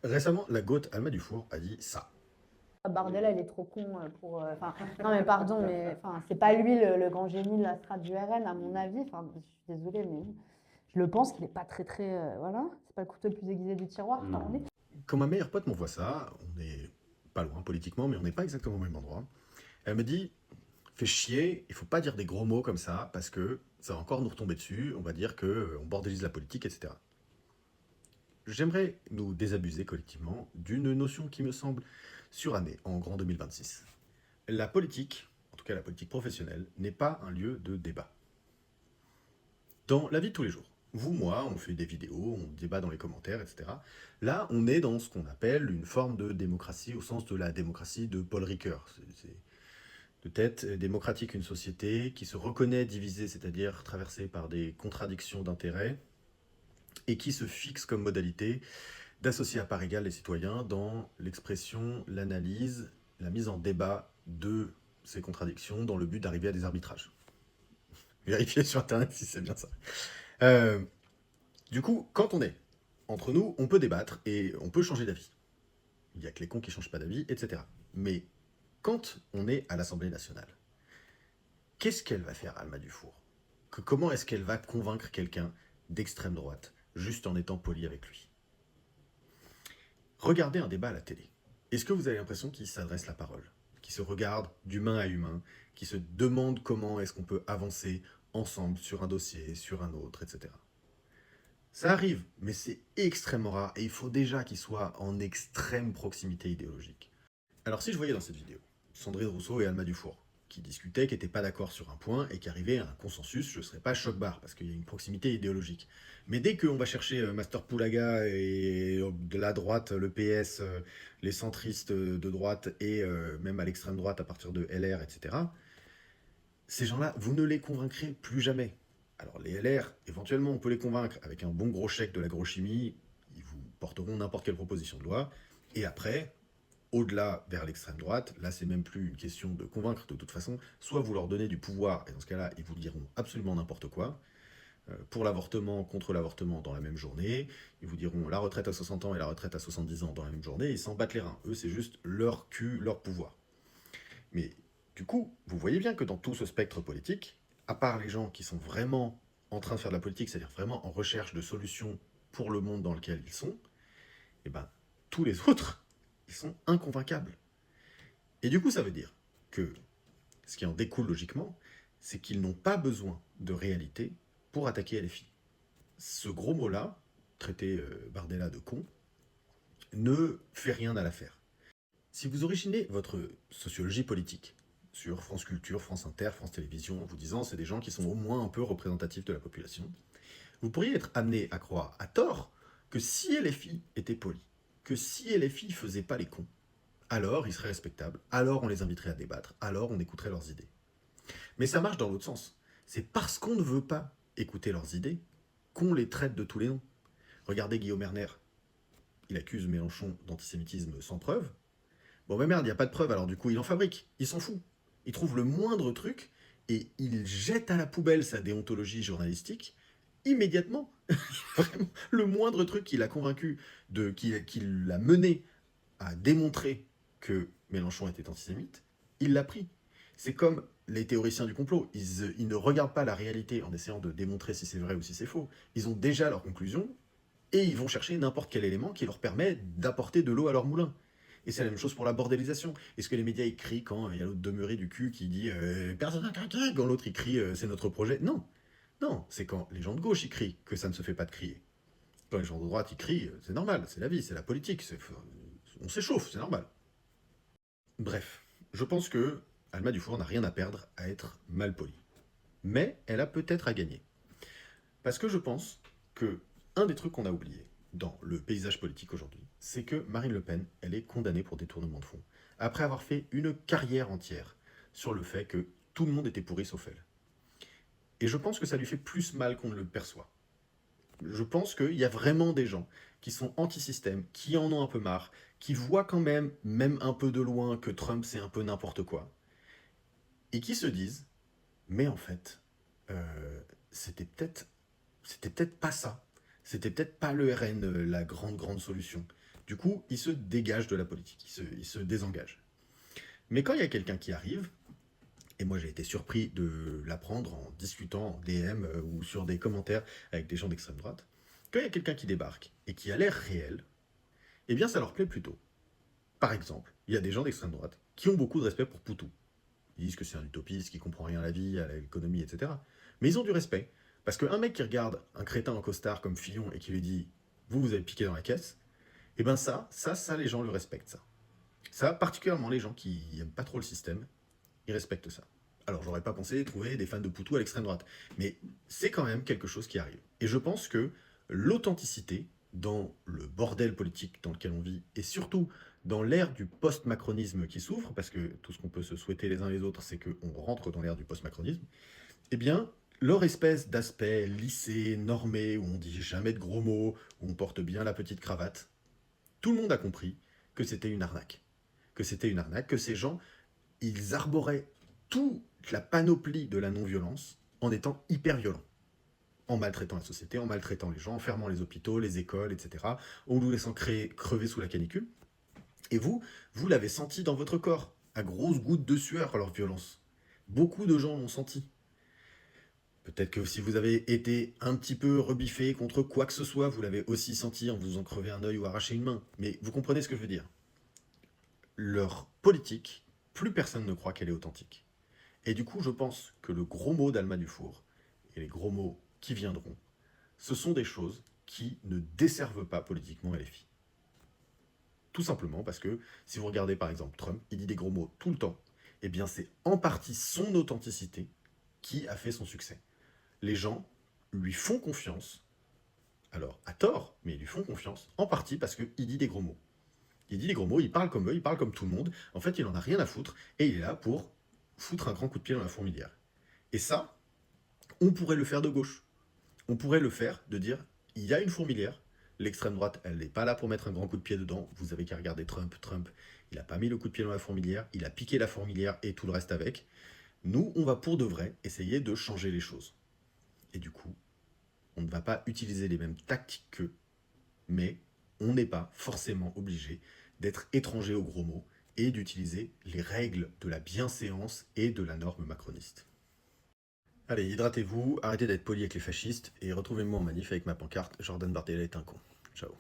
Récemment, la goth Alma Dufour a dit ça. Bardella, il est trop con pour. Enfin, non, mais pardon, mais enfin, c'est pas lui le grand génie de la strate du RN, à mon avis. Enfin, je suis désolée, mais je le pense qu'il est pas très, très. Voilà, c'est pas le couteau le plus aiguisé du tiroir, tant on est. Quand ma meilleure pote m'envoie ça, on est pas loin politiquement, mais on n'est pas exactement au même endroit. Elle me dit, fais chier, il faut pas dire des gros mots comme ça, parce que ça va encore nous retomber dessus, on va dire que on bordélise la politique, etc. J'aimerais nous désabuser collectivement d'une notion qui me semble surannée en grand 2026. La politique, en tout cas la politique professionnelle, n'est pas un lieu de débat. Dans la vie de tous les jours, vous, moi, on fait des vidéos, on débat dans les commentaires, etc. Là, on est dans ce qu'on appelle une forme de démocratie au sens de la démocratie de Paul Ricoeur. C'est de tête démocratique une société qui se reconnaît divisée, c'est-à-dire traversée par des contradictions d'intérêts, et qui se fixe comme modalité d'associer à part égale les citoyens dans l'expression, l'analyse, la mise en débat de ces contradictions dans le but d'arriver à des arbitrages. Vérifiez sur Internet si c'est bien ça. Euh, du coup, quand on est entre nous, on peut débattre et on peut changer d'avis. Il n'y a que les cons qui ne changent pas d'avis, etc. Mais quand on est à l'Assemblée nationale, qu'est-ce qu'elle va faire, Alma Dufour? Comment est-ce qu'elle va convaincre quelqu'un d'extrême droite, juste en étant poli avec lui? Regardez un débat à la télé. Est-ce que vous avez l'impression qu'ils s'adressent la parole, qu'ils se regardent d'humain à humain, qu'ils se demandent comment est-ce qu'on peut avancer ensemble sur un dossier, sur un autre, etc. Ça arrive, mais c'est extrêmement rare et il faut déjà qu'ils soient en extrême proximité idéologique. Alors si je voyais dans cette vidéo Sandrine Rousseau et Alma Dufour qui discutaient, qui n'étaient pas d'accord sur un point et qui arrivaient à un consensus, je ne serais pas choc-barre parce qu'il y a une proximité idéologique. Mais dès qu'on va chercher Master Poulaga et de la droite, le PS, les centristes de droite et même à l'extrême droite à partir de LR, etc., ces gens-là, vous ne les convaincrez plus jamais. Alors les LR, éventuellement, on peut les convaincre avec un bon gros chèque de l'agrochimie, ils vous porteront n'importe quelle proposition de loi, et après, au-delà vers l'extrême droite, là c'est même plus une question de convaincre de toute façon, soit vous leur donnez du pouvoir, et dans ce cas-là, ils vous diront absolument n'importe quoi, pour l'avortement, contre l'avortement dans la même journée, ils vous diront la retraite à 60 ans et la retraite à 70 ans dans la même journée, ils s'en battent les reins. Eux, c'est juste leur cul, leur pouvoir. Mais du coup, vous voyez bien que dans tout ce spectre politique, à part les gens qui sont vraiment en train de faire de la politique, c'est-à-dire vraiment en recherche de solutions pour le monde dans lequel ils sont, et ben tous les autres, ils sont inconvaincables. Et du coup, ça veut dire que ce qui en découle logiquement, c'est qu'ils n'ont pas besoin de réalité pour attaquer LFI. Ce gros mot-là, traité Bardella de con, ne fait rien à l'affaire. Si vous originez votre sociologie politique sur France Culture, France Inter, France Télévisions, en vous disant c'est des gens qui sont au moins un peu représentatifs de la population, vous pourriez être amené à croire, à tort, que si LFI était poli, que si LFI faisait pas les cons, alors ils seraient respectables, alors on les inviterait à débattre, alors on écouterait leurs idées. Mais ça marche dans l'autre sens. C'est parce qu'on ne veut pas écouter leurs idées qu'on les traite de tous les noms. Regardez Guillaume Erner, il accuse Mélenchon d'antisémitisme sans preuve. Bon, mais merde, il n'y a pas de preuve, alors du coup, il en fabrique. Il s'en fout. Il trouve le moindre truc et il jette à la poubelle sa déontologie journalistique immédiatement. Vraiment, le moindre truc qui l'a convaincu, qui l'a mené à démontrer que Mélenchon était antisémite, il l'a pris. C'est comme les théoriciens du complot. Ils ne regardent pas la réalité en essayant de démontrer si c'est vrai ou si c'est faux. Ils ont déjà leur conclusion et ils vont chercher n'importe quel élément qui leur permet d'apporter de l'eau à leur moulin. Et c'est la même chose pour la bordélisation. Est-ce que les médias écrient quand il y a l'autre demeuré du cul qui dit personne n'a craqué quand l'autre écrit c'est notre projet? Non. Non, c'est quand les gens de gauche y crient que ça ne se fait pas de crier. Quand les gens de droite y crient, c'est normal, c'est la vie, c'est la politique, on s'échauffe, c'est normal. Bref, je pense que Alma Dufour n'a rien à perdre à être mal polie. Mais elle a peut-être à gagner. Parce que je pense que un des trucs qu'on a oublié dans le paysage politique aujourd'hui, c'est que Marine Le Pen, elle est condamnée pour détournement de fonds. Après avoir fait une carrière entière sur le fait que tout le monde était pourri sauf elle. Et je pense que ça lui fait plus mal qu'on ne le perçoit. Je pense qu'il y a vraiment des gens qui sont anti-système, qui en ont un peu marre, qui voient quand même un peu de loin, que Trump c'est un peu n'importe quoi, et qui se disent, mais en fait, euh, c'était peut-être c'était peut-être pas ça. C'était peut-être pas le RN, la grande solution. Du coup, il se dégage de la politique, il se désengage. Mais quand il y a quelqu'un qui arrive, et moi j'ai été surpris de l'apprendre en discutant en DM ou sur des commentaires avec des gens d'extrême droite, quand il y a quelqu'un qui débarque et qui a l'air réel, eh bien ça leur plaît plutôt. Par exemple, il y a des gens d'extrême droite qui ont beaucoup de respect pour Poutou. Ils disent que c'est un utopiste, qui comprend rien à la vie, à l'économie, etc. Mais ils ont du respect. Parce qu'un mec qui regarde un crétin en costard comme Fillon et qui lui dit « Vous, vous avez piqué dans la caisse », eh ben ça, les gens le respectent, ça. Ça, particulièrement les gens qui n'aiment pas trop le système, ils respectent ça. Alors, j'aurais pas pensé trouver des fans de Poutou à l'extrême droite, mais c'est quand même quelque chose qui arrive. Et je pense que l'authenticité dans le bordel politique dans lequel on vit, et surtout dans l'ère du post-macronisme qui s'ouvre, parce que tout ce qu'on peut se souhaiter les uns les autres, c'est qu'on rentre dans l'ère du post-macronisme, eh bien, leur espèce d'aspect lissé, normé, où on dit jamais de gros mots, où on porte bien la petite cravate, tout le monde a compris que c'était une arnaque. Que c'était une arnaque, que ces gens, ils arboraient toute la panoplie de la non-violence en étant hyper violents. En maltraitant la société, en maltraitant les gens, en fermant les hôpitaux, les écoles, etc. En nous laissant crever sous la canicule. Et vous l'avez senti dans votre corps, à grosses gouttes de sueur, leur violence. Beaucoup de gens l'ont senti. Peut-être que si vous avez été un petit peu rebiffé contre quoi que ce soit, vous l'avez aussi senti en vous en crever un œil ou arraché une main. Mais vous comprenez ce que je veux dire. Leur politique, plus personne ne croit qu'elle est authentique. Et du coup, je pense que le gros mot d'Alma Dufour, et les gros mots qui viendront, ce sont des choses qui ne desservent pas politiquement LFI. Tout simplement parce que, si vous regardez par exemple Trump, il dit des gros mots tout le temps, eh bien c'est en partie son authenticité qui a fait son succès. Les gens lui font confiance, alors à tort, mais ils lui font confiance, en partie parce qu'il dit des gros mots. Il dit des gros mots, il parle comme eux, il parle comme tout le monde, en fait il en a rien à foutre, et il est là pour foutre un grand coup de pied dans la fourmilière. Et ça, on pourrait le faire de gauche. On pourrait le faire de dire, il y a une fourmilière, l'extrême droite, elle n'est pas là pour mettre un grand coup de pied dedans, vous avez qu'à regarder Trump, il n'a pas mis le coup de pied dans la fourmilière, il a piqué la fourmilière et tout le reste avec. Nous, on va pour de vrai essayer de changer les choses. Et du coup, on ne va pas utiliser les mêmes tactiques qu'eux, mais on n'est pas forcément obligé d'être étranger aux gros mots et d'utiliser les règles de la bienséance et de la norme macroniste. Allez, hydratez-vous, arrêtez d'être poli avec les fascistes et retrouvez-moi en manif avec ma pancarte Jordan Bardella est un con. Ciao.